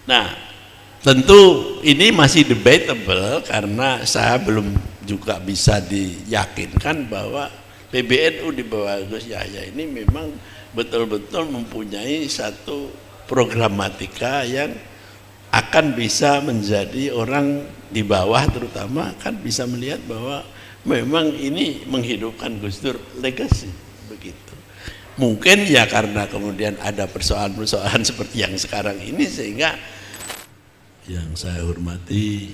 Nah, tentu ini masih debatable karena saya belum juga bisa diyakinkan bahwa PBNU di bawah Gus Yahya ini memang betul-betul mempunyai satu programatika yang akan bisa menjadi orang di bawah terutama kan bisa melihat bahwa memang ini menghidupkan Gus Dur legacy begitu. Mungkin ya karena kemudian ada persoalan-persoalan seperti yang sekarang ini sehingga yang saya hormati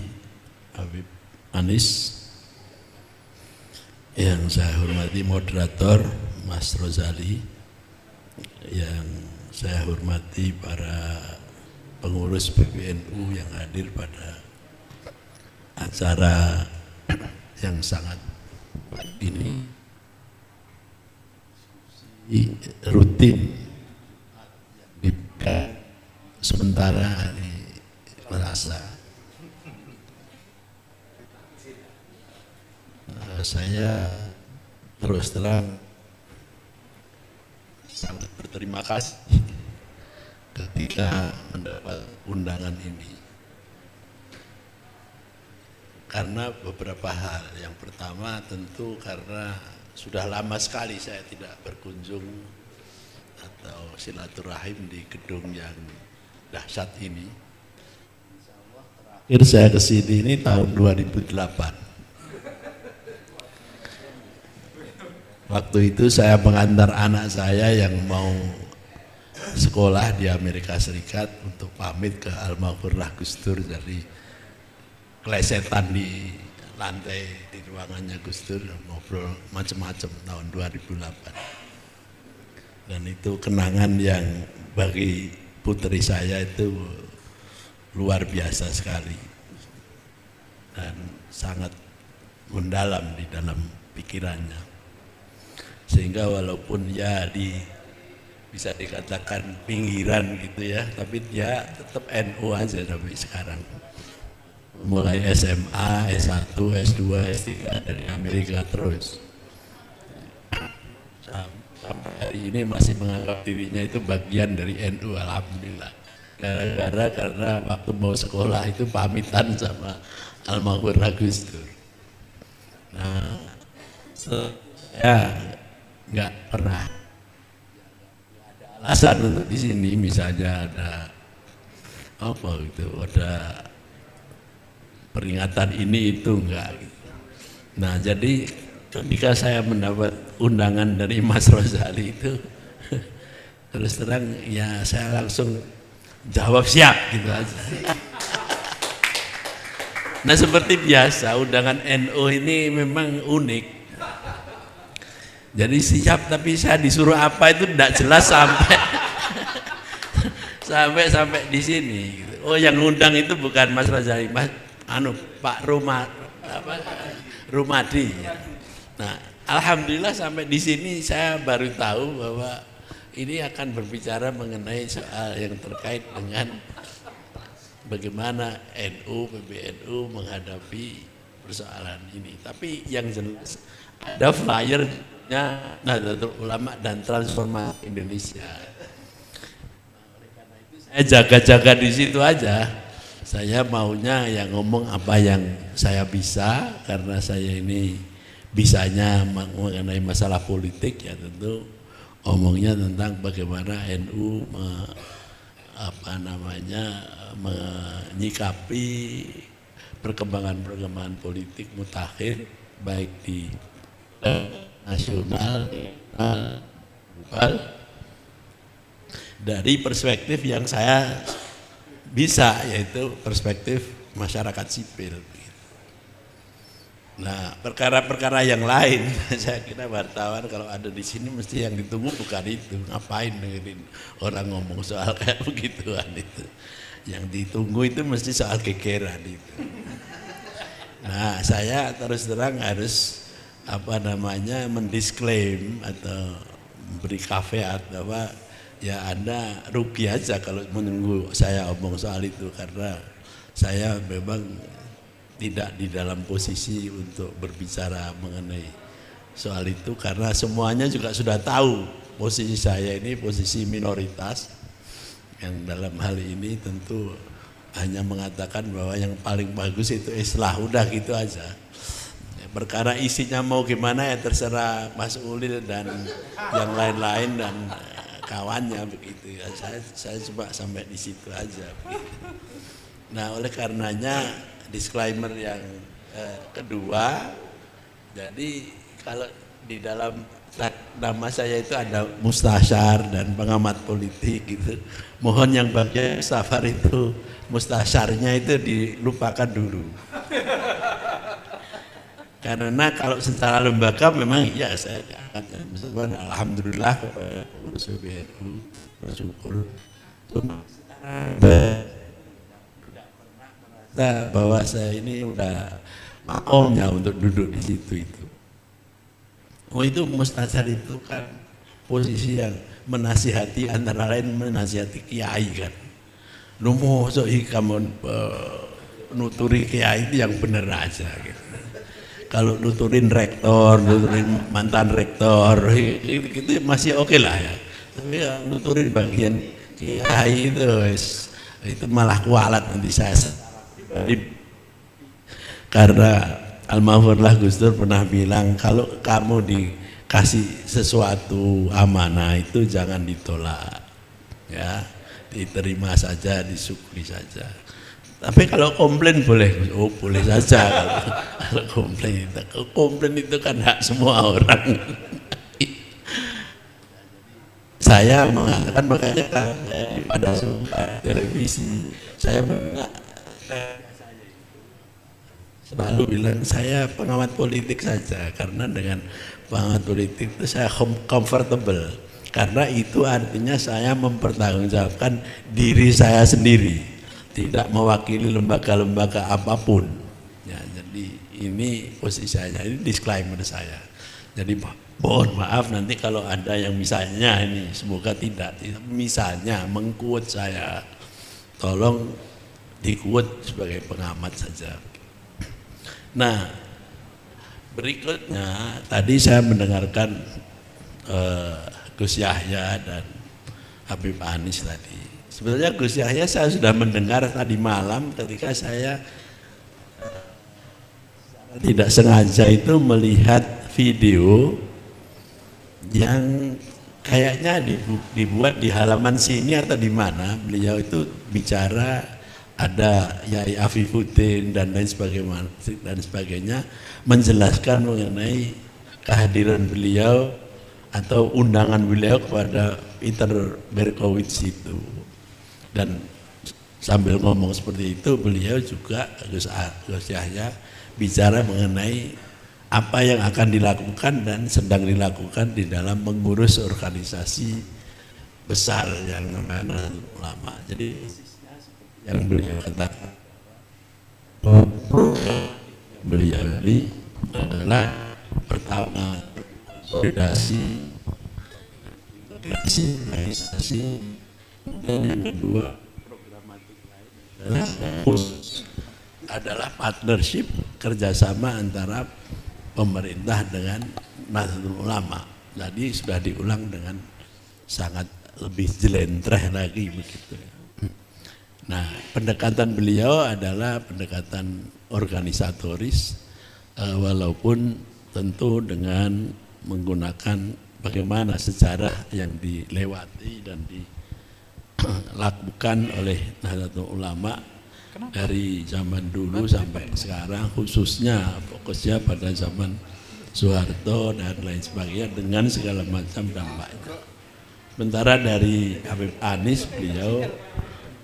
Habib Anis, yang saya hormati moderator Mas Rozali, yang saya hormati para pengurus PBNU yang hadir pada acara yang sangat ini rutin sementara merasa saya terus terang sangat berterima kasih ketika mendapat undangan ini karena beberapa hal. Yang pertama tentu karena sudah lama sekali saya tidak berkunjung atau silaturahim di gedung yang dahsyat ini. Terakhir saya kesini ini tahun 2008. Waktu itu saya mengantar anak saya yang mau sekolah di Amerika Serikat untuk pamit ke almarhumah Gus Dur dari kelesetan di lantai di ruangannya Gus Dur, ngobrol macam-macam tahun 2008. Dan itu kenangan yang bagi putri saya itu luar biasa sekali dan sangat mendalam di dalam pikirannya, sehingga walaupun ya bisa dikatakan pinggiran gitu ya, tapi dia tetap NU aja sampai sekarang. Mulai SMA, S1, S2, S3 dari Amerika terus. Sampai hari ini masih menganggap dirinya itu bagian dari NU, alhamdulillah. Karena waktu mau sekolah itu pamitan sama almarhum Gus Dur. Nah, saya nggak pernah ada alasan untuk di sini, misalnya ada apa gitu, ada peringatan ini itu enggak gitu. Nah, jadi ketika saya mendapat undangan dari Mas Rozali itu terus terang ya saya langsung jawab siap gitu aja. Nah, seperti biasa undangan NU ini memang unik. Jadi siap tapi saya disuruh apa itu tidak jelas sampai di sini. Oh, yang ngundang itu bukan Mas Rozali, Pak Rumadi. Nah, alhamdulillah sampai di sini saya baru tahu bahwa ini akan berbicara mengenai soal yang terkait dengan bagaimana NU, PBNU menghadapi persoalan ini. Tapi yang jelas ada flyernya Nahdlatul Ulama dan Transformasi Indonesia. Oleh karena itu saya jaga-jaga di situ aja. Saya maunya yang ngomong apa yang saya bisa, karena saya ini bisanya mengenai masalah politik ya tentu omongnya tentang bagaimana NU menyikapi perkembangan politik mutakhir baik di nasional global dari perspektif yang saya bisa, yaitu perspektif masyarakat sipil. Nah, perkara-perkara yang lain, saya kira wartawan kalau ada di sini mesti yang ditunggu bukan itu. Ngapain dengerin orang ngomong soal kayak begituan itu. Yang ditunggu itu mesti soal kekeran itu. Nah, saya terus terang harus mendisklaim atau memberi caveat bahwa ya Anda rugi aja kalau menunggu saya omong soal itu, karena saya memang tidak di dalam posisi untuk berbicara mengenai soal itu, karena semuanya juga sudah tahu posisi saya ini posisi minoritas yang dalam hal ini tentu hanya mengatakan bahwa yang paling bagus itu islah, udah gitu aja. Perkara isinya mau gimana ya terserah Mas Ulil dan yang lain-lain dan kawannya begitu ya. Saya coba sampai di situ aja begitu. Nah, oleh karenanya disclaimer yang kedua, jadi kalau di dalam nama saya itu ada mustasyar dan pengamat politik gitu. Mohon yang bagian safar itu mustasyarnya itu dilupakan dulu. Karena kalau secara lembaga memang ya saya akan alhamdulillah kepada pengurus PBNU bersyukur bahwa saya ini udah makomnya untuk duduk di situ itu. Oh, itu mustasyar itu kan posisi yang menasihati, antara lain menasihati kiai kan. Lu mau kamu nuturi kiai itu yang benar aja gitu. Kalau nuturin rektor, nuturin mantan rektor, itu masih oke lah ya. Tapi ya, nuturin bagian kiai itu malah kualat nanti saya. Karena almarhumlah Gus Dur pernah bilang, kalau kamu dikasih sesuatu amanah itu jangan ditolak, ya, diterima saja, disyukuri saja. Tapi kalau komplain boleh, oh boleh saja kalau komplain itu kan hak semua orang. Saya mengatakan makanya pada televisi saya selalu bilang saya pengamat politik saja, karena dengan pengamat politik itu saya comfortable, karena itu artinya saya mempertanggungjawabkan diri saya sendiri, tidak mewakili lembaga-lembaga apapun ya. Jadi ini posisi saya, ini disclaimer saya. Jadi mohon maaf nanti kalau ada yang misalnya ini, semoga tidak misalnya mengquote saya, tolong di-quote sebagai pengamat saja. Nah, berikutnya tadi saya mendengarkan Gus Yahya dan Habib Anies tadi. Sebenarnya Gus Yahya saya sudah mendengar tadi malam ketika saya tidak sengaja itu melihat video yang kayaknya dibuat di halaman sini atau di mana. Beliau itu bicara, ada Yai Afifuddin dan lain sebagainya menjelaskan mengenai kehadiran beliau atau undangan beliau kepada Peter Berkowitz itu. Dan sambil ngomong seperti itu, beliau juga Gus Yahya bicara mengenai apa yang akan dilakukan dan sedang dilakukan di dalam mengurus organisasi besar yang namanya ulama. Jadi yang beliau katakan, beliau ini adalah pertama konsolidasi, dan yang kedua adalah partnership, kerjasama antara pemerintah dengan Nahdlatul Ulama. Jadi sudah diulang dengan sangat lebih jelentreh lagi begitu. Nah, pendekatan beliau adalah pendekatan organisatoris, walaupun tentu dengan menggunakan bagaimana sejarah yang dilewati dan dilakukan oleh Nahdlatul Ulama dari zaman dulu sampai sekarang, khususnya fokusnya pada zaman Soeharto dan lain sebagainya dengan segala macam dampaknya. Sementara dari Habib Anies, beliau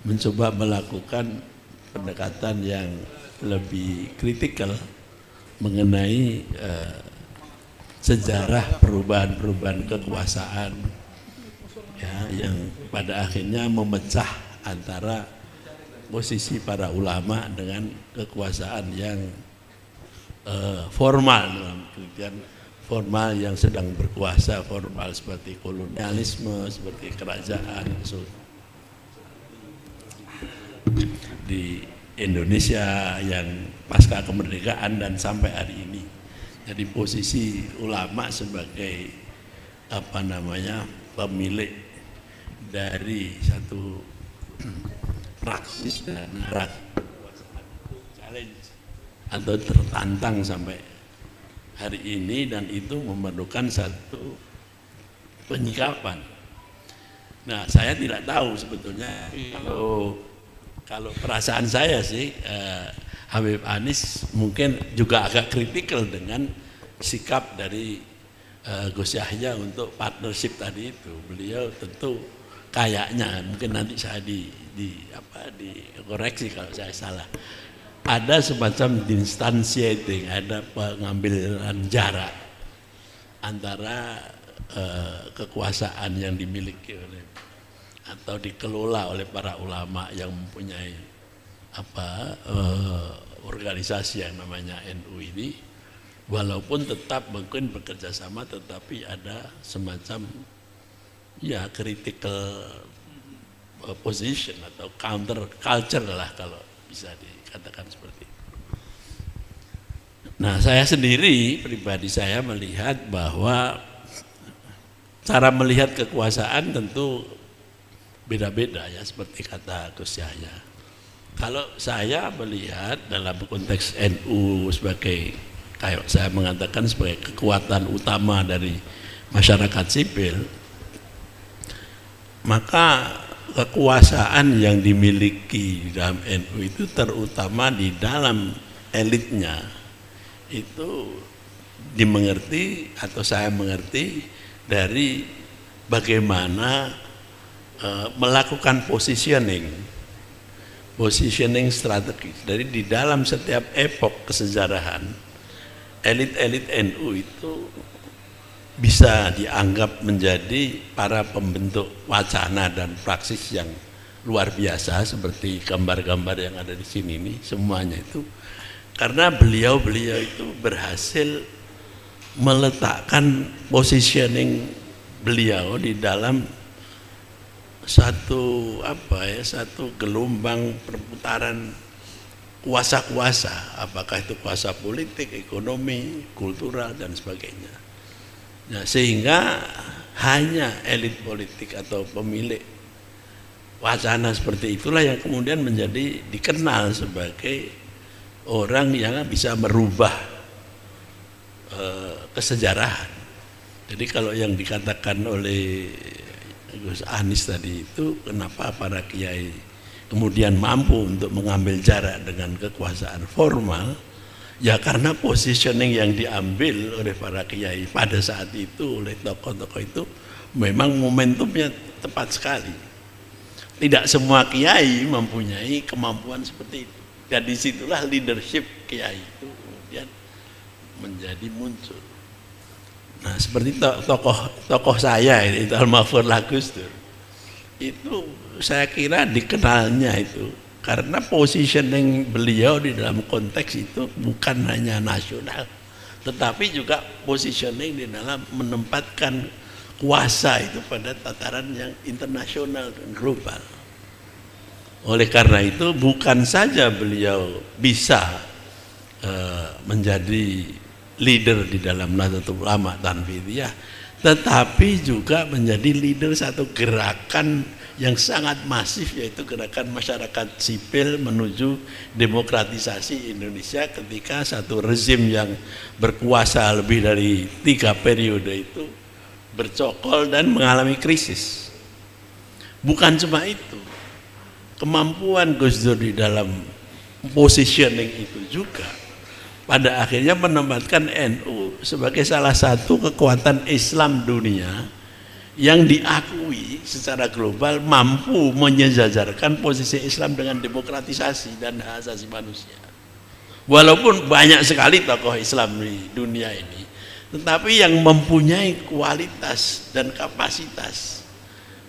mencoba melakukan pendekatan yang lebih kritikal mengenai sejarah perubahan-perubahan kekuasaan ya, yang pada akhirnya memecah antara posisi para ulama dengan kekuasaan yang formal, dalam pengertian formal yang sedang berkuasa, formal seperti kolonialisme, seperti kerajaan di Indonesia yang pasca kemerdekaan dan sampai hari ini. Jadi posisi ulama sebagai pemilik dari satu praktis dan challenge atau tertantang sampai hari ini, dan itu memerlukan satu penyikapan. Nah, saya tidak tahu sebetulnya kalau perasaan saya sih Habib Anies mungkin juga agak kritikal dengan sikap dari Gus Yahya untuk partnership tadi itu. Beliau tentu kayaknya, mungkin nanti saya dikoreksi kalau saya salah, ada semacam distanciating, ada pengambilan jarak antara kekuasaan yang dimiliki oleh atau dikelola oleh para ulama yang mempunyai organisasi yang namanya NU ini, walaupun tetap mungkin bekerja sama, tetapi ada semacam critical position atau counter culture lah kalau bisa dikatakan seperti itu. Nah, saya sendiri pribadi saya melihat bahwa cara melihat kekuasaan tentu beda-beda ya, seperti kata Gus Yahya. Kalau saya melihat dalam konteks NU sebagai, kayak saya mengatakan, sebagai kekuatan utama dari masyarakat sipil, maka kekuasaan yang dimiliki dalam NU itu terutama di dalam elitnya itu dimengerti atau saya mengerti dari bagaimana melakukan positioning strategis. Dari di dalam setiap epok kesejarahan, elit-elit NU itu bisa dianggap menjadi para pembentuk wacana dan praksis yang luar biasa, seperti gambar-gambar yang ada di sini ini, semuanya itu karena beliau-beliau itu berhasil meletakkan positioning beliau di dalam satu gelombang perputaran kuasa-kuasa, apakah itu kuasa politik, ekonomi, kultural dan sebagainya. Nah, sehingga hanya elit politik atau pemilik wacana seperti itulah yang kemudian menjadi dikenal sebagai orang yang bisa merubah kesejarahan. Jadi kalau yang dikatakan oleh Gus Anies tadi itu, kenapa para kiai kemudian mampu untuk mengambil jarak dengan kekuasaan formal, ya karena positioning yang diambil oleh para kiai pada saat itu, oleh tokoh-tokoh itu memang momentumnya tepat sekali. Tidak semua kiai mempunyai kemampuan seperti itu, dan disitulah leadership kiai itu kemudian menjadi muncul. Nah, seperti tokoh saya itu Almarhum Gus Dur, itu saya kira dikenalnya itu karena positioning beliau di dalam konteks itu bukan hanya nasional, tetapi juga positioning di dalam menempatkan kuasa itu pada tataran yang internasional dan global. Oleh karena itu bukan saja beliau bisa menjadi leader di dalam Nahdlatul Ulama Tanfidiyah, tetapi juga menjadi leader satu gerakan yang sangat masif, yaitu gerakan masyarakat sipil menuju demokratisasi Indonesia ketika satu rezim yang berkuasa lebih dari 3 periode itu bercokol dan mengalami krisis. Bukan cuma itu, kemampuan Gus Dur di dalam positioning itu juga pada akhirnya menempatkan NU sebagai salah satu kekuatan Islam dunia yang diakui secara global mampu menyejajarkan posisi Islam dengan demokratisasi dan hak asasi manusia. Walaupun banyak sekali tokoh Islam di dunia ini, tetapi yang mempunyai kualitas dan kapasitas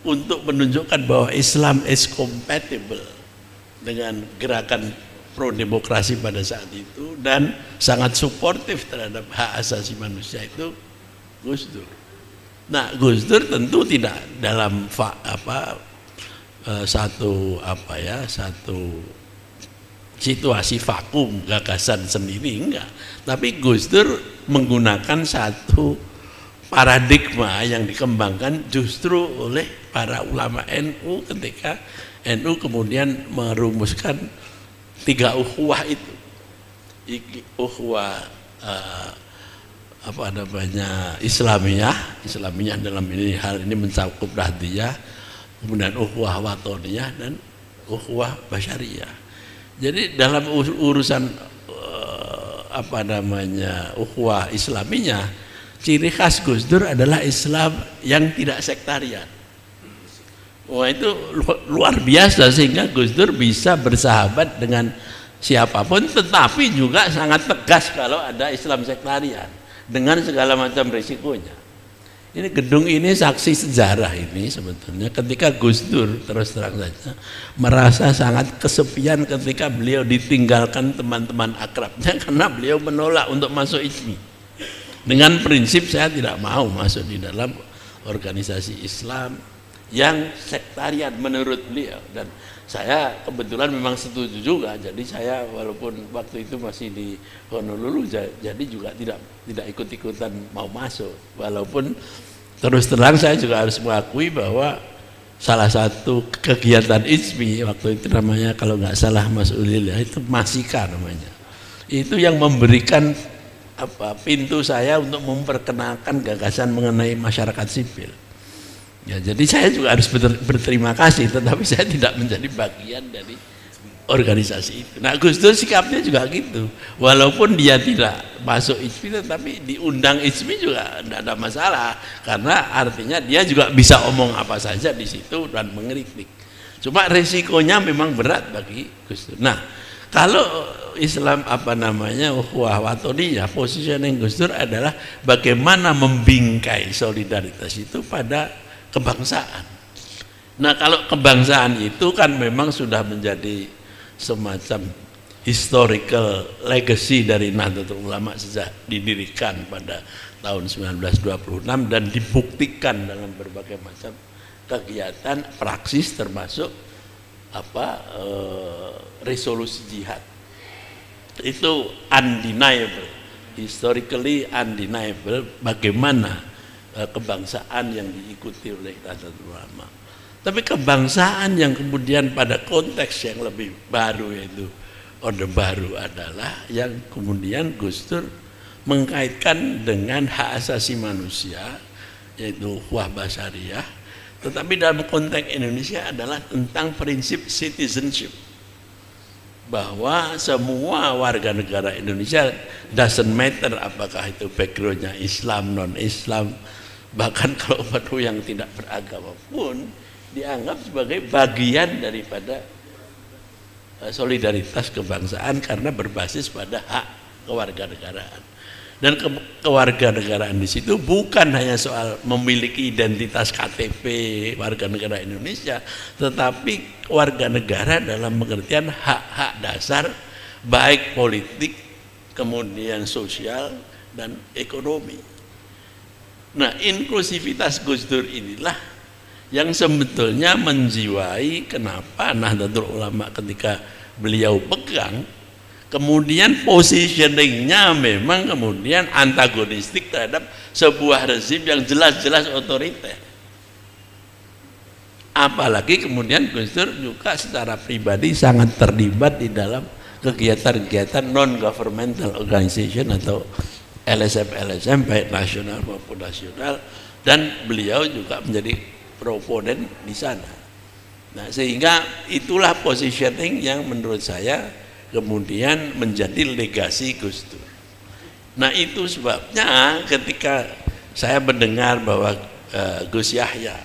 untuk menunjukkan bahwa Islam is compatible dengan gerakan pro demokrasi pada saat itu dan sangat suportif terhadap hak asasi manusia itu Gus Dur. Nah, Gus Dur tentu tidak dalam satu situasi vakum gagasan sendiri, enggak. Tapi Gus Dur menggunakan satu paradigma yang dikembangkan justru oleh para ulama NU ketika NU kemudian merumuskan 3 ukhuwah itu. Ukhuwah Islamiyah dalam ini hal ini mencakup Nahdiyah, kemudian ukhuwah Watoniyah dan ukhuwah Basyariyah. Jadi dalam urusan ukhuwah Islamiyah, ciri khas Gus Dur adalah Islam yang tidak sektarian. Wah, itu luar biasa, sehingga Gus Dur bisa bersahabat dengan siapapun, tetapi juga sangat tegas kalau ada Islam sektarian dengan segala macam risikonya. Ini gedung ini saksi sejarah ini sebetulnya, ketika Gus Dur terus terang saja merasa sangat kesepian ketika beliau ditinggalkan teman-teman akrabnya karena beliau menolak untuk masuk ISMI dengan prinsip saya tidak mau masuk di dalam organisasi Islam yang sektarian menurut beliau, dan saya kebetulan memang setuju juga. Jadi saya walaupun waktu itu masih di Honolulu, jadi juga tidak ikut-ikutan mau masuk, walaupun terus terang saya juga harus mengakui bahwa salah satu kegiatan ISMI waktu itu namanya, kalau nggak salah Mas Ulil ya, itu Masika namanya, itu yang memberikan pintu saya untuk memperkenalkan gagasan mengenai masyarakat sipil. Ya, jadi saya juga harus berterima kasih, tetapi saya tidak menjadi bagian dari organisasi itu. Nah, Gus Dur sikapnya juga gitu, walaupun dia tidak masuk ISMI tetapi diundang ISMI juga tidak ada masalah, karena artinya dia juga bisa omong apa saja di situ dan mengkritik. Cuma resikonya memang berat bagi Gus Dur. Nah, kalau Islam ukhuwah Watoniyah, positioning Gus Dur adalah bagaimana membingkai solidaritas itu pada kebangsaan. Nah, kalau kebangsaan itu kan memang sudah menjadi semacam historical legacy dari Nahdlatul Ulama sejak didirikan pada tahun 1926 dan dibuktikan dalam berbagai macam kegiatan praksis, termasuk resolusi jihad. Itu undeniable, historically undeniable bagaimana kebangsaan yang diikuti oleh Nahdlatul Ulama. Tapi kebangsaan yang kemudian pada konteks yang lebih baru, yaitu Orde Baru, adalah yang kemudian Gus Dur mengkaitkan dengan hak asasi manusia, yaitu ukhuwah Basyariyah, tetapi dalam konteks Indonesia adalah tentang prinsip citizenship, bahwa semua warga negara Indonesia, doesn't matter apakah itu backgroundnya Islam, non-Islam, bahkan kalau yang tidak beragama pun dianggap sebagai bagian daripada solidaritas kebangsaan karena berbasis pada hak kewarganegaraan. Dan kewarganegaraan di situ bukan hanya soal memiliki identitas KTP warga negara Indonesia, tetapi warga negara dalam pengertian hak-hak dasar baik politik, kemudian sosial dan ekonomi. Nah, inklusivitas Gus Dur inilah yang sebetulnya menjiwai kenapa Nahdlatul Ulama ketika beliau pegang, kemudian positioningnya memang kemudian antagonistik terhadap sebuah rezim yang jelas-jelas otoriter. Apalagi kemudian Gus Dur juga secara pribadi sangat terlibat di dalam kegiatan-kegiatan non-governmental organization atau LSM baik nasional maupun nasional, dan beliau juga menjadi proponen di sana. Nah, sehingga itulah positioning yang menurut saya kemudian menjadi legasi Gus Dur. Nah, itu sebabnya ketika saya mendengar bahwa Gus Yahya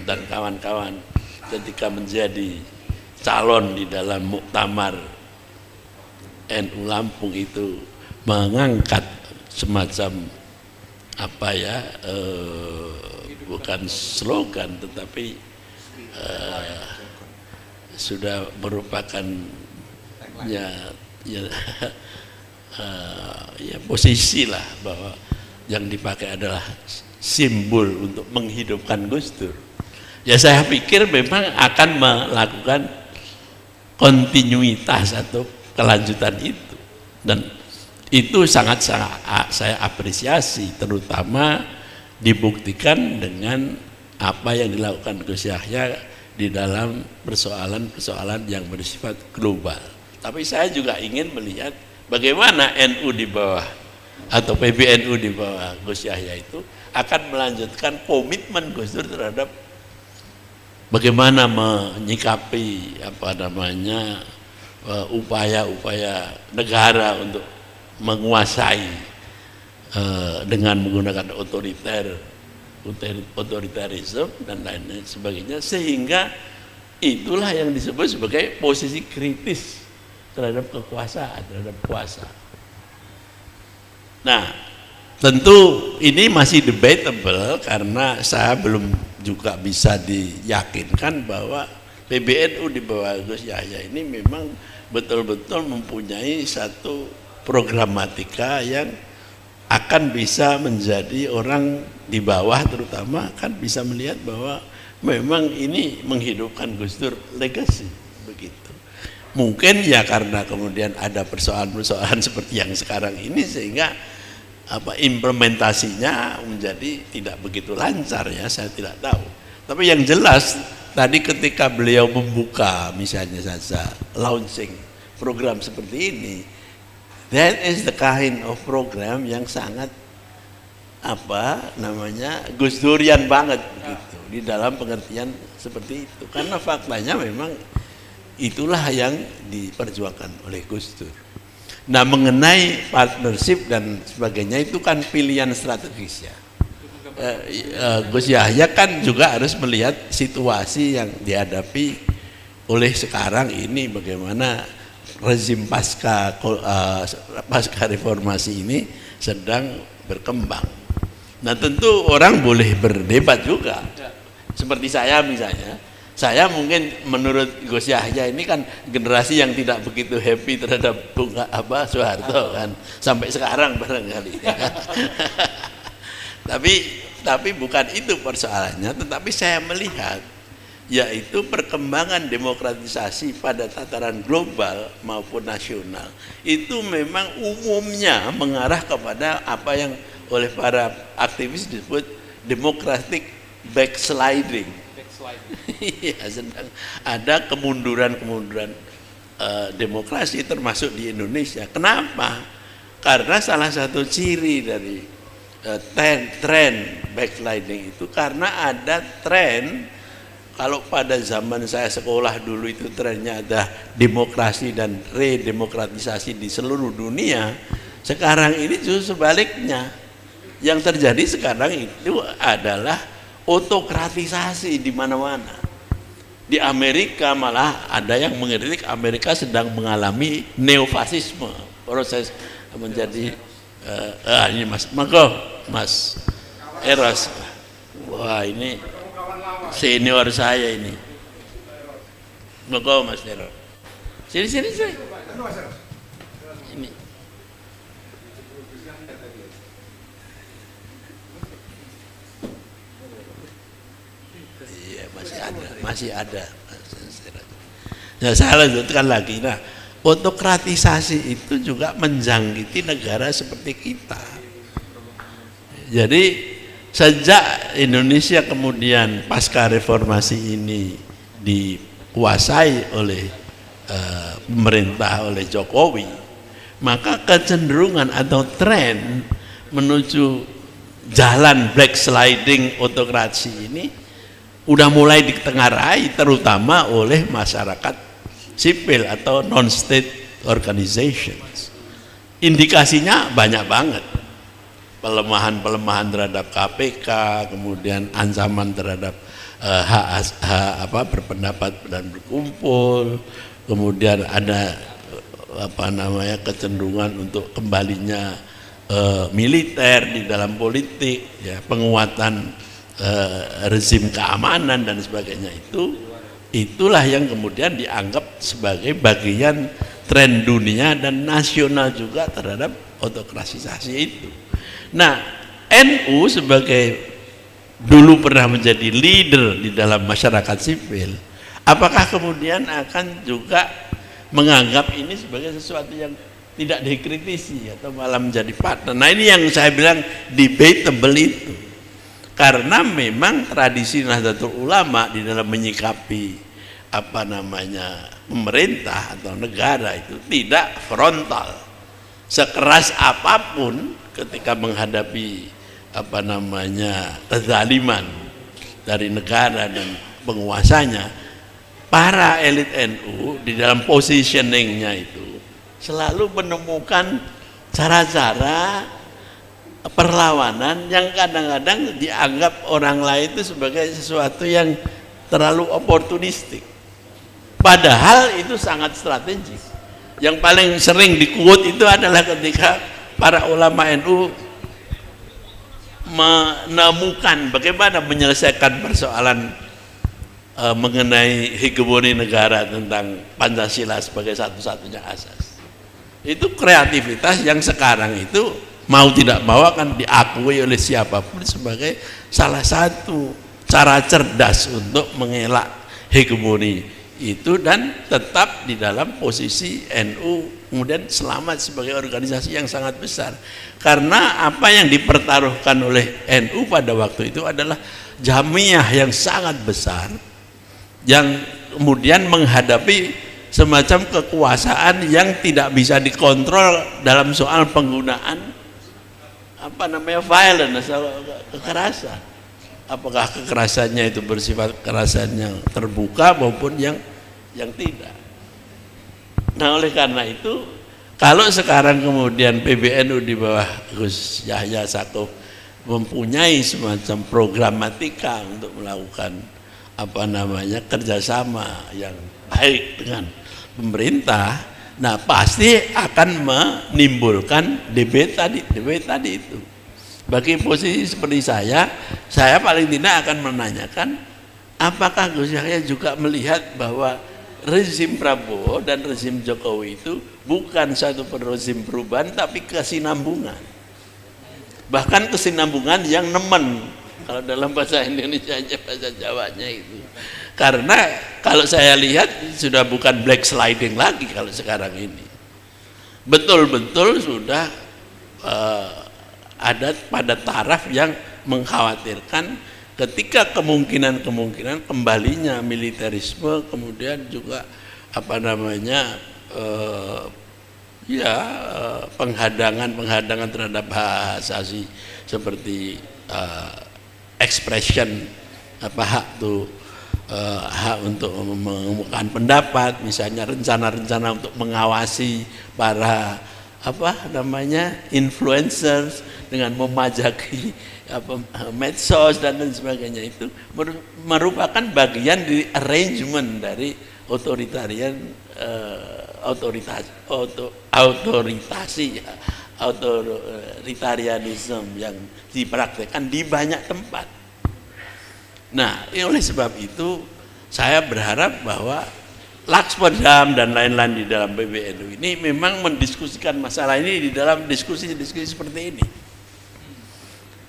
dan kawan-kawan ketika menjadi calon di dalam muktamar NU Lampung itu mengangkat semacam bukan slogan tetapi sudah merupakan posisi lah, bahwa yang dipakai adalah simbol untuk menghidupkan Gus Dur. Ya, saya pikir memang akan melakukan kontinuitas atau kelanjutan itu, dan itu sangat saya apresiasi, terutama dibuktikan dengan apa yang dilakukan Gus Yahya di dalam persoalan-persoalan yang bersifat global. Tapi saya juga ingin melihat bagaimana NU di bawah atau PBNU di bawah Gus Yahya itu akan melanjutkan komitmen Gus Dur terhadap bagaimana menyikapi upaya-upaya negara untuk menguasai dengan menggunakan otoritarisme dan lain-lain sebagainya, sehingga itulah yang disebut sebagai posisi kritis terhadap kekuasaan, terhadap kuasa. Nah, tentu ini masih debatable karena saya belum juga bisa diyakinkan bahwa PBNU di bawah Gus Yahya ini memang betul-betul mempunyai satu programatika yang akan bisa menjadi orang di bawah terutama akan bisa melihat bahwa memang ini menghidupkan Gus Dur legacy begitu. Mungkin ya karena kemudian ada persoalan-persoalan seperti yang sekarang ini sehingga implementasinya menjadi tidak begitu lancar ya, saya tidak tahu. Tapi yang jelas tadi ketika beliau membuka misalnya saja launching program seperti ini, that is the kind of program yang sangat Gus Durian banget gitu di dalam pengertian seperti itu, karena faktanya memang itulah yang diperjuangkan oleh Gus Dur. Nah, mengenai partnership dan sebagainya itu kan pilihan strategis ya. Gus Yahya kan juga harus melihat situasi yang dihadapi oleh sekarang ini, bagaimana rezim pasca reformasi ini sedang berkembang. Nah, tentu orang boleh berdebat juga. Seperti saya misalnya, saya mungkin menurut Gus Yahya ini kan generasi yang tidak begitu happy terhadap Soeharto kan sampai sekarang barangkali. Tapi bukan itu persoalannya, tetapi saya melihat yaitu perkembangan demokratisasi pada tataran global maupun nasional itu memang umumnya mengarah kepada apa yang oleh para aktivis disebut democratic backsliding. Iya, sedang ada kemunduran demokrasi termasuk di Indonesia. Kenapa? Karena salah satu ciri dari tren backsliding itu karena ada tren. Kalau pada zaman saya sekolah dulu itu trennya ada demokrasi dan redemokratisasi di seluruh dunia. Sekarang ini justru sebaliknya. Yang terjadi sekarang itu adalah otokratisasi di mana-mana. Di Amerika malah ada yang mengkritik Amerika sedang mengalami neofasisme, proses menjadi ini Mas Eros. Wah, ini senior saya ini. Monggo Mas Eros. Sini. Ini. Masih ada. Nah, saya lanjutkan lagi. Nah, otokratisasi itu juga menjangkiti negara seperti kita. Jadi sejak Indonesia kemudian pasca reformasi ini dikuasai oleh pemerintah, oleh Jokowi, maka kecenderungan atau tren menuju jalan backsliding otokrasi ini udah mulai ditengarai terutama oleh masyarakat sipil atau non-state organizations. Indikasinya banyak banget. Pelemahan terhadap KPK, kemudian ancaman terhadap hak berpendapat dan berkumpul, kemudian ada kecenderungan untuk kembalinya militer di dalam politik, ya, penguatan rezim keamanan dan sebagainya itulah yang kemudian dianggap sebagai bagian tren dunia dan nasional juga terhadap otokrasisasi itu. Nah, NU sebagai dulu pernah menjadi leader di dalam masyarakat sipil, apakah kemudian akan juga menganggap ini sebagai sesuatu yang tidak dikritisi atau malah menjadi partner? Nah, ini yang saya bilang debatable itu. Karena memang tradisi Nahdlatul Ulama di dalam menyikapi pemerintah atau negara itu tidak frontal, sekeras apapun ketika menghadapi kezaliman dari negara dan penguasanya. Para elit NU di dalam positioningnya itu selalu menemukan cara-cara perlawanan yang kadang-kadang dianggap orang lain itu sebagai sesuatu yang terlalu oportunistik, padahal itu sangat strategis. Yang paling sering di-quote itu adalah ketika para ulama NU menemukan bagaimana menyelesaikan persoalan mengenai hegemoni negara tentang Pancasila sebagai satu-satunya asas. Itu kreativitas yang sekarang itu mau tidak mau akan diakui oleh siapapun sebagai salah satu cara cerdas untuk mengelak hegemoni itu dan tetap di dalam posisi NU kemudian selamat sebagai organisasi yang sangat besar. Karena apa yang dipertaruhkan oleh NU pada waktu itu adalah jamiah yang sangat besar yang kemudian menghadapi semacam kekuasaan yang tidak bisa dikontrol dalam soal penggunaan violence, kekerasan. Apakah kekerasannya itu bersifat kekerasan yang terbuka maupun yang tidak. Nah, oleh karena itu kalau sekarang kemudian PBNU di bawah Gus Yahya Stakuf mempunyai semacam programatika untuk melakukan kerjasama yang baik dengan pemerintah, nah pasti akan menimbulkan debate tadi itu. Bagi posisi seperti saya paling tidak akan menanyakan apakah Gus Yahya juga melihat bahwa rezim Prabowo dan rezim Jokowi itu bukan satu rezim perubahan tapi kesinambungan, bahkan kesinambungan yang nemen. Kalau dalam bahasa Indonesianya, bahasa Jawanya itu. Karena kalau saya lihat sudah bukan black sliding lagi kalau sekarang ini. Betul-betul sudah ada pada taraf yang mengkhawatirkan ketika kemungkinan kembalinya militerisme, kemudian juga penghadangan terhadap hak asasi seperti expression, hak untuk mengemukakan pendapat, misalnya rencana-rencana untuk mengawasi para influencers dengan memajaki medsos dan lain sebagainya, itu merupakan bagian dari arrangement dari otoritarianisme yang dipraktekkan di banyak tempat. Nah, oleh sebab itu saya berharap bahwa Lakspodam dan lain-lain di dalam PBNU ini memang mendiskusikan masalah ini di dalam diskusi-diskusi seperti ini.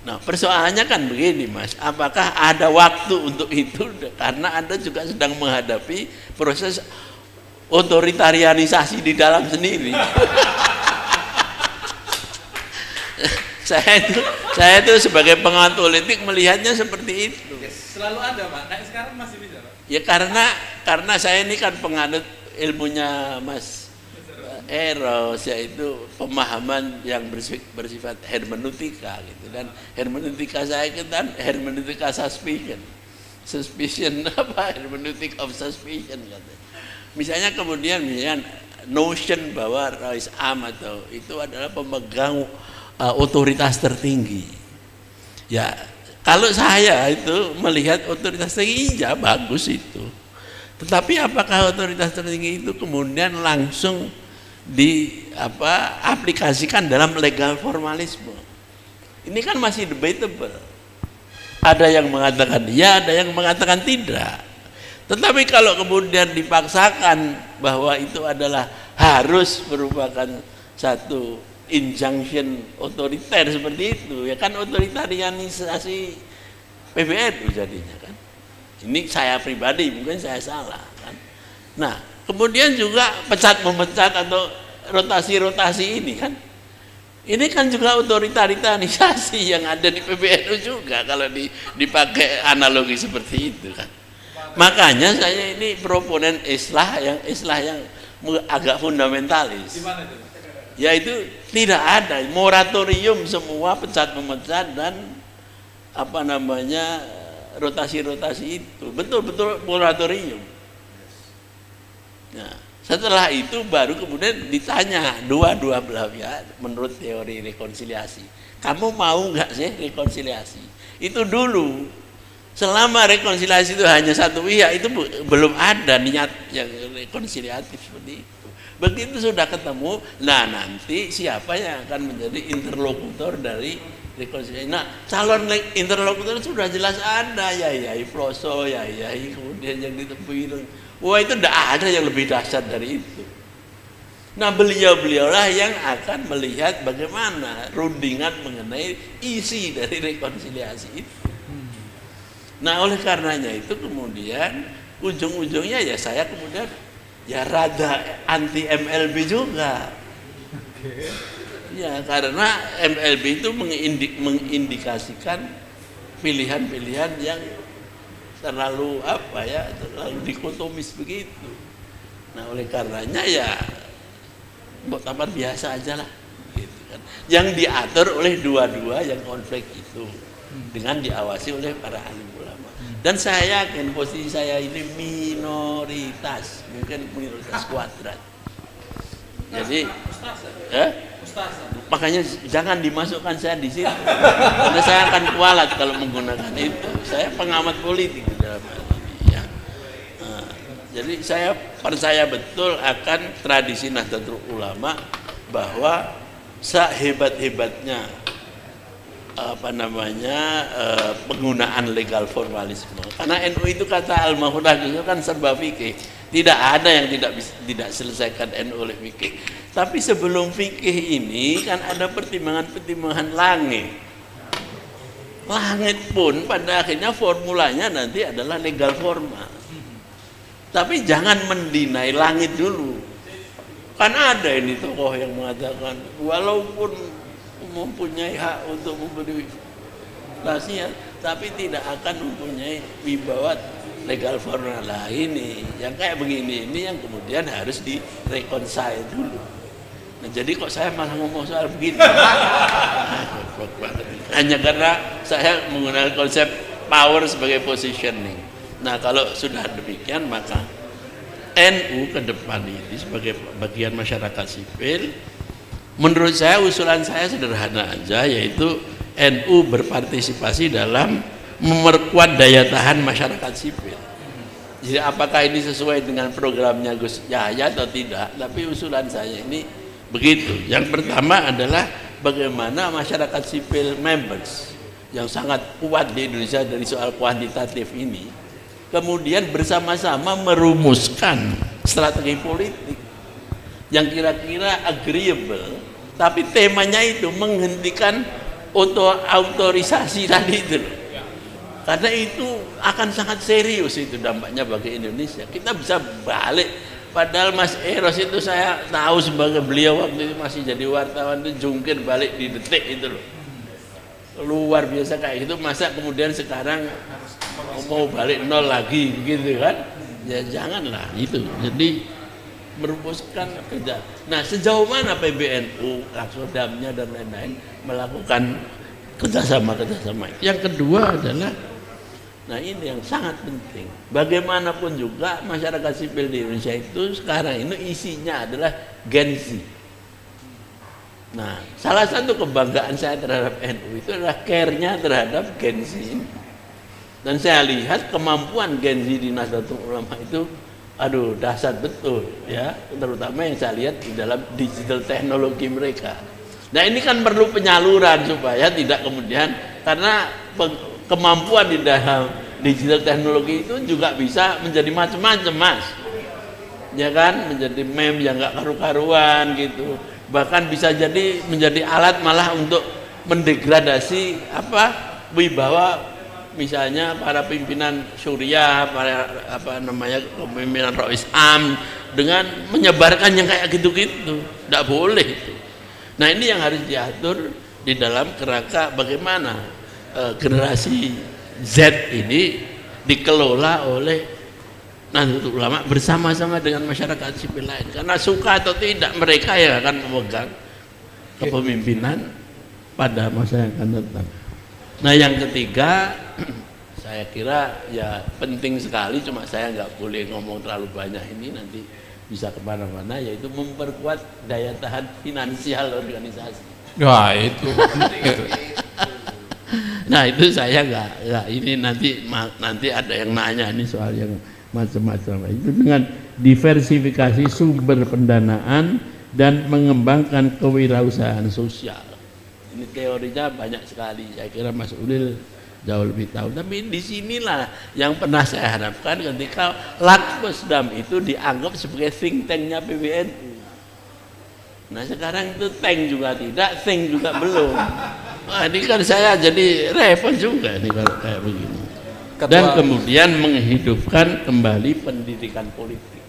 Nah, persoalannya kan begini, Mas, apakah ada waktu untuk itu? Karena Anda juga sedang menghadapi proses otoritarianisasi di dalam sendiri. Saya itu sebagai pengamat politik melihatnya seperti itu. Selalu ada, Pak. Kayak sekarang masih bisa, Pak. Ya karena saya ini kan penganut ilmunya Mas Eros, yaitu pemahaman yang bersifat hermeneutika gitu, dan hermeneutika saya kan hermeneutika suspicion hermeneutic of suspicion katanya. Misalnya kemudian notion bahwa Rais Am atau itu adalah pemegang otoritas tertinggi. Ya, kalau saya itu melihat otoritas tertinggi, ya bagus itu. Tetapi apakah otoritas tertinggi itu kemudian langsung aplikasikan dalam legal formalisme? Ini kan masih debatable. Ada yang mengatakan ya, ada yang mengatakan tidak. Tetapi kalau kemudian dipaksakan bahwa itu adalah harus merupakan satu injunction otoriter seperti itu, ya kan otoritarianisasi PBNU jadinya kan. Ini saya pribadi, mungkin saya salah kan. Nah, kemudian juga pecat memecat atau rotasi-rotasi ini kan Ini kan juga otoritarisasi yang ada di PBNU juga kalau dipakai analogi seperti itu kan. Makanya saya ini proponen Islah yang agak fundamentalis. Gimana itu? Yaitu tidak ada moratorium semua pecat-memecat dan apa namanya rotasi-rotasi itu. Betul-betul moratorium. Nah, setelah itu baru kemudian ditanya dua belah pihak menurut teori rekonsiliasi. Kamu mau nggak sih rekonsiliasi? Itu dulu. Selama rekonsiliasi itu hanya satu pihak itu belum ada niat yang rekonsiliatif seperti itu. Begitu sudah ketemu, nah nanti siapa yang akan menjadi interlokutor dari rekonsiliasi. Nah, calon interlokutor sudah jelas ada, Yai Ploso, Yai kemudian yang ditepui. Wah, itu tidak ada yang lebih dahsyat dari itu. Nah, beliau-beliaulah yang akan melihat bagaimana rundingan mengenai isi dari rekonsiliasi itu. Nah, oleh karenanya itu kemudian ujung-ujungnya ya saya kemudian ya rada anti MLB juga. Ya, karena MLB itu mengindikasikan pilihan-pilihan yang terlalu terlalu dikotomis begitu. Nah, oleh karenanya ya muktamar biasa aja lah gitu kan. Yang diatur oleh dua-dua yang konflik itu dengan diawasi oleh para alim ulama. Dan saya yakin posisi saya ini minoritas, mungkin minoritas kuadrat. Jadi makanya jangan dimasukkan saya di situ. Karena saya akan kualat kalau menggunakan itu. Saya pengamat politik di dalam hal ini. Ya. Jadi saya percaya betul akan tradisi Nahdlatul Ulama bahwa sehebat-hebatnya penggunaan legal formalisme. Karena NU itu kata Al-Mahfudah itu kan serba fikih. Tidak ada yang tidak selesaikan NU oleh fikih. Tapi sebelum fikih ini kan ada pertimbangan-pertimbangan langit. Langit pun pada akhirnya formulanya nanti adalah legal formal. Tapi jangan mendinai langit dulu. Kan ada ini tokoh yang mengatakan walaupun mempunyai hak untuk memberi nasihat, tapi tidak akan mempunyai wibawa legal formal. Lah ini yang kayak begini ini yang kemudian harus direkonsile dulu. Nah, jadi kok saya malah ngomong soal begini? Hanya karena saya menggunakan konsep power sebagai positioning. Nah, kalau sudah demikian maka NU ke depan ini sebagai bagian masyarakat sipil, menurut saya usulan saya sederhana aja, yaitu NU berpartisipasi dalam memperkuat daya tahan masyarakat sipil. Jadi apakah ini sesuai dengan programnya Gus Yahya atau tidak, tapi usulan saya ini begitu. Yang pertama adalah bagaimana masyarakat sipil members yang sangat kuat di Indonesia dari soal kuantitatif ini kemudian bersama-sama merumuskan strategi politik yang kira-kira agreeable, tapi temanya itu menghentikan autorisasi tadi itu. Karena itu akan sangat serius itu dampaknya bagi Indonesia. Kita bisa balik, padahal Mas Eros itu saya tahu sebagai beliau waktu itu masih jadi wartawan itu jungkir balik di detik itu loh. Luar biasa kayak gitu, masa kemudian sekarang mau balik nol lagi gitu kan? Ya janganlah itu. Jadi merumuskan kerja. Nah, sejauh mana PBNU, Raksodamnya dan lain-lain melakukan kerjasama. Yang kedua adalah, nah ini yang sangat penting. Bagaimanapun juga masyarakat sipil di Indonesia itu sekarang ini isinya adalah Gen Z. Nah, salah satu kebanggaan saya terhadap NU itu adalah care-nya terhadap Gen Z. Dan saya lihat kemampuan Gen Z di Nahdlatul Ulama itu dahsyat betul ya, terutama yang saya lihat di dalam digital teknologi mereka. Nah, ini kan perlu penyaluran supaya tidak kemudian, karena kemampuan di dalam digital teknologi itu juga bisa menjadi macam-macam, Mas. Ya kan, menjadi meme yang enggak karu-karuan gitu. Bahkan bisa jadi menjadi alat malah untuk mendegradasi wibawa misalnya para pimpinan Suriah, para pimpinan Rois Am dengan menyebarkan yang kayak gitu-gitu. Tidak boleh itu. Nah ini yang harus diatur di dalam kerangka bagaimana generasi Z ini dikelola oleh Nahdlatul Ulama bersama-sama dengan masyarakat sipil lain, karena suka atau tidak mereka yang akan memegang kepemimpinan pada masa yang akan datang. Nah yang ketiga, saya kira ya penting sekali, cuma saya nggak boleh ngomong terlalu banyak ini, nanti bisa kemana-mana, yaitu memperkuat daya tahan finansial organisasi. Wah itu penting itu. Nah itu saya nggak ini nanti ada yang nanya ini soal yang macam-macam. Itu dengan diversifikasi sumber pendanaan dan mengembangkan kewirausahaan sosial. Ini teorinya banyak sekali. Saya kira Mas Ulil jauh lebih tahu. Tapi disinilah yang pernah saya harapkan ketika Lakpesdam itu dianggap sebagai think tanknya PBNU. Nah sekarang itu tank juga tidak, think juga belum. Wah ini kan saya jadi repot juga nih kalau kayak begini. Dan kemudian menghidupkan kembali pendidikan politik.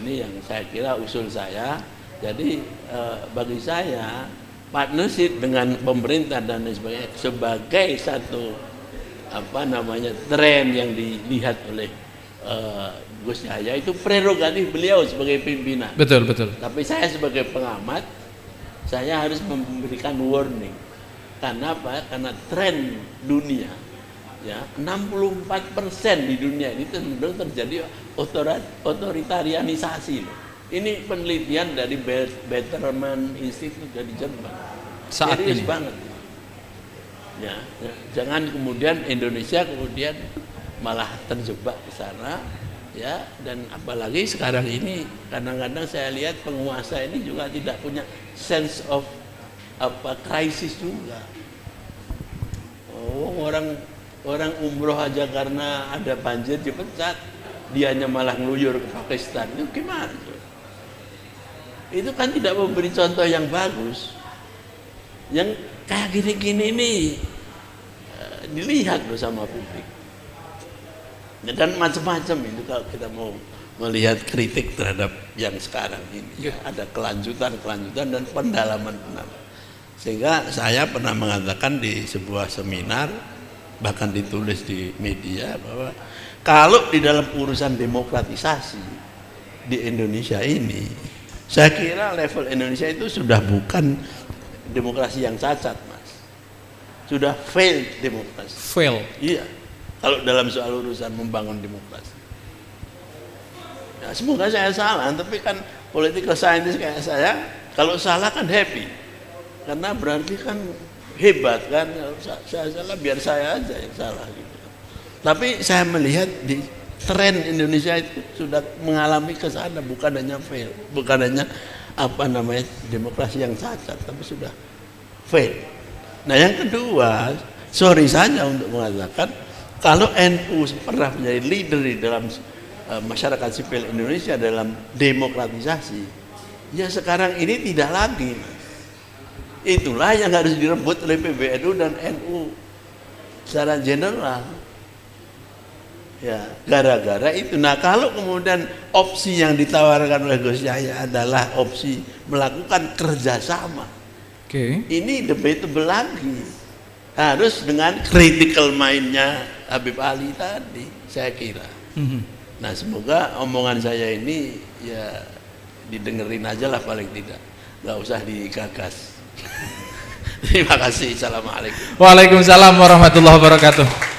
Ini yang saya kira usul saya. Jadi bagi saya partnership dengan pemerintah dan sebagainya sebagai satu tren yang dilihat oleh Gus Yahya, itu prerogatif beliau sebagai pimpinan. Betul, betul. Tapi saya sebagai pengamat, saya harus memberikan warning. Karena apa? Karena tren dunia, ya 64% di dunia ini cenderung terjadi otoritarianisasi. Ini penelitian dari Betterment Institute dari Jerman. Saat serius ini banget. Ya, jangan kemudian Indonesia kemudian malah terjebak ke sana, ya. Dan apalagi sekarang ini kadang-kadang saya lihat penguasa ini juga tidak punya sense of krisis juga. Orang umroh aja karena ada banjir dipecat, dianya malah ngeluyur ke Pakistan. Itu gimana? Itu kan tidak memberi contoh yang bagus. Yang kayak gini-gini ini dilihat loh sama publik. Dan macam-macam itu kalau kita mau melihat kritik terhadap yang sekarang ini. Ada kelanjutan dan pendalaman. Sehingga saya pernah mengatakan di sebuah seminar, bahkan ditulis di media, bahwa kalau di dalam urusan demokratisasi di Indonesia ini, saya kira level Indonesia itu sudah bukan demokrasi yang cacat, Mas. Sudah failed demokrasi. fail. Iya. Kalau dalam soal urusan membangun demokrasi. Ya, semoga saya salah, tapi kan political scientist kayak saya, kalau salah kan happy. Karena berarti kan hebat kan. Kalau saya salah biar saya aja yang salah gitu. Tapi saya melihat di tren Indonesia itu sudah mengalami ke sana, bukan hanya fail, bukan hanya demokrasi yang cacat, tapi sudah fail. Nah yang kedua, sorry saja untuk mengatakan, kalau NU pernah menjadi leader di dalam masyarakat sipil Indonesia dalam demokratisasi, ya sekarang ini tidak lagi. Itulah yang harus direbut oleh PBNU dan NU secara general. Ya, gara-gara itu. Nah, kalau kemudian opsi yang ditawarkan oleh Gus Yahya adalah opsi melakukan kerjasama, ini debatable lagi. Harus dengan critical mind-nya Habib Ali tadi, saya kira. Nah, semoga omongan saya ini ya didengerin aja lah paling tidak, nggak usah digagas. Terima kasih. Assalamualaikum. Waalaikumsalam warahmatullahi wabarakatuh.